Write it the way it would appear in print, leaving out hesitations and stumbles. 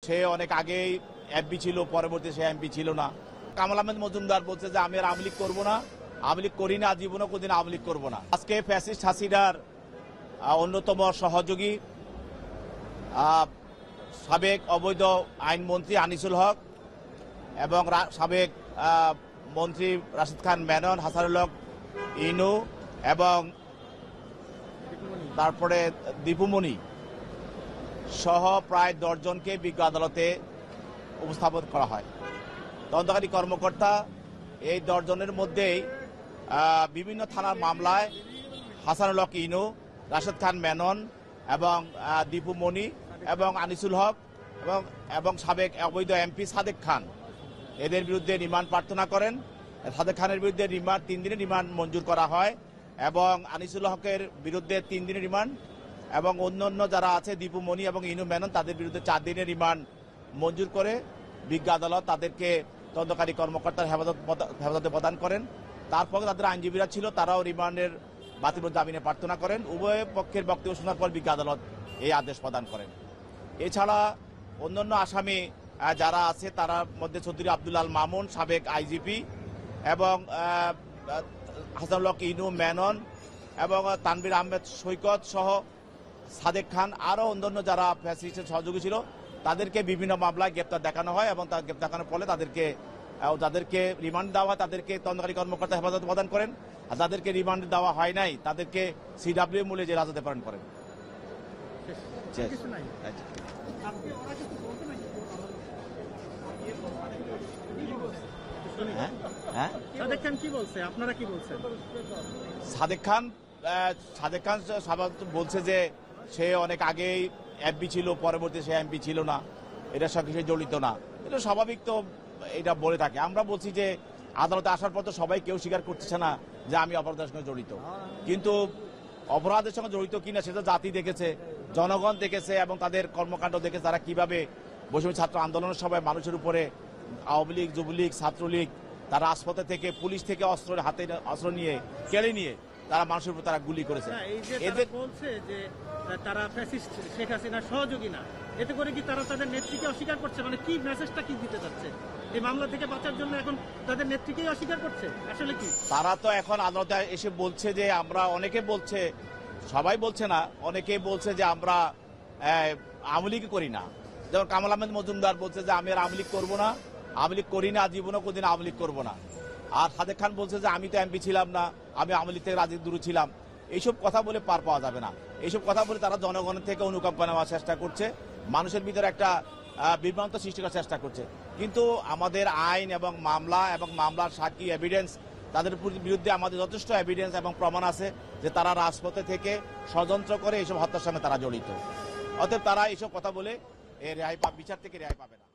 সে অনেক আগেই এমপি ছিল, পরবর্তী সে এমপি ছিল না। কামাল আহমেদ মজুমদার বলছে যে আমি আর আওয়ামী লীগ করবো না, আওয়ামী লীগ করি না, জীবনে কোনদিন আওয়ামী লীগ করবো না। আজকে ফ্যাসিস্ট হাসিনার অন্যতম সহযোগী সাবেক অবৈধ আইনমন্ত্রী আনিসুল হক এবং সাবেক মন্ত্রী রাশিদ খান মেনন, হাসানুল হক ইনু এবং তারপরে দীপুমণি সহ প্রায় 10 জনকে বিজ্ঞ আদালতে উপস্থাপন করা হয়। তদন্তকারী কর্মকর্তা এই 10 জনের মধ্যেই বিভিন্ন থানার মামলায় হাসানুল হক ইনু, রাশিদ খান মেনন এবং দীপুমণি এবং আনিসুল হক এবং সাবেক অবৈধ এমপি সাদেক খান এদের বিরুদ্ধে রিমান্ড প্রার্থনা করেন। সাদেক খানের বিরুদ্ধে 3 দিনের রিমান্ড মঞ্জুর করা হয় এবং আনিসুল হকের বিরুদ্ধে 3 দিনের রিমান্ড এবং অন্যান্য যারা আছে দীপুমণি এবং ইনু মেনন তাদের বিরুদ্ধে 4 দিনের রিমান্ড মঞ্জুর করে বিজ্ঞ আদালত তাদেরকে তদন্তকারী কর্মকর্তার হেফাজতে প্রদান করেন। তারপরে তাদের আইনজীবীরা ছিল, তারাও রিমান্ডের বাতিল জামিনে প্রার্থনা করেন। উভয় পক্ষের বক্তব্য শোনার পর বিজ্ঞ আদালত এই আদেশ প্রদান করেন। এছাড়া অন্যান্য আসামি যারা আছে তার মধ্যে চৌধুরী আব্দুল আল মামুন, সাবেক আইজিপি এবং হাসানুল হক ইনু মেনন এবং তানভীর আহমেদ সৈকত সহ সাদেক খান আরও অন্যান্য যারা ফ্যাসিস্টের সহযোগী ছিল তাদেরকে বিভিন্ন মামলায় গ্রেপ্তার দেখানো হয় এবং তার গ্রেপ্তার দেখানোর ফলে যাদেরকে রিমান্ড দেওয়া হয় তাদেরকে তদন্তকারী কর্মকর্তা হেফাজত প্রদান করেন, আর যাদেরকে রিমান্ড দেওয়া হয় নাই তাদেরকে সিডব্লিউ মূল্যে জেল হাজতে প্রেরণ করেন। সাদেক খান কি বলছে, আপনারা কি বলছেন? সাদেক খান বলছে যে সে অনেক আগেই এমপি ছিল, পরবর্তী সে এমপি ছিল না, এটার সঙ্গে সে জড়িত না। এটা স্বাভাবিক, তো এটা বলে থাকে। আমরা বলছি যে আদালতে আসার পর তো সবাই কেউ স্বীকার করতেছে না যে আমি অপরাধের সঙ্গে জড়িত, কিন্তু অপরাধের সঙ্গে জড়িত কিনা সেটা জাতি দেখেছে, জনগণ দেখেছে এবং তাদের কর্মকাণ্ড দেখেছে তারা কিভাবে বৈষম্য ছাত্র আন্দোলনের সময় মানুষের উপরে আওয়ামী লীগ, যুবলীগ, ছাত্রলীগ তারা রাজপথে থেকে, পুলিশ থেকে অস্ত্র নিয়ে কেড়ে নিয়ে তারা মানুষের উপর তারা গুলি করেছে। এদের বলছে যে তারা ফ্যাসিস্ট শেখ হাসিনার সহযোগী না, এতে করে কি তারা তাদের নেত্রীকে অস্বীকার করছে? মানে কি মেসেজটা কি দিতে চাচ্ছে? এই মামলা থেকে বাঁচার জন্য এখন তাদের নেত্রীকেই অস্বীকার করছে আসলে কি? তারা তো এখন আদালতে এসে বলছে যে আমরা, অনেকে বলছে, সবাই বলছে না, অনেকে বলছে যে আমরা আওয়ামী লীগ করি না। যেমন কামাল আহমেদ মজুমদার বলছে যে আমি আর আওয়ামী লীগ করবো না, আওয়ামী লীগ করি না, জীবনে কোনদিন আওয়ামী লীগ করবো না। আর সাদেক খান বলছে যে আমি তো এমপি ছিলাম না, আমি আওয়ামী লীগ থেকে রাজনীতি দূরে ছিলাম। এইসব কথা বলে পার পাওয়া যাবে না। এইসব কথা বলে তারা জনগণের থেকে অনুকম্পা নেওয়ার চেষ্টা করছে, মানুষের ভিতরে একটা বিভ্রান্ত সৃষ্টি করার চেষ্টা করছে। কিন্তু আমাদের আইন এবং মামলার সাক্ষী এভিডেন্স, তাদের বিরুদ্ধে আমাদের যথেষ্ট এভিডেন্স এবং প্রমাণ আছে যে তারা রাজপথে থেকে ষড়যন্ত্র করে এইসব হত্যার সঙ্গে তারা জড়িত। অতএব তারা এইসব কথা বলে বিচার থেকে রেহাই পাবে না।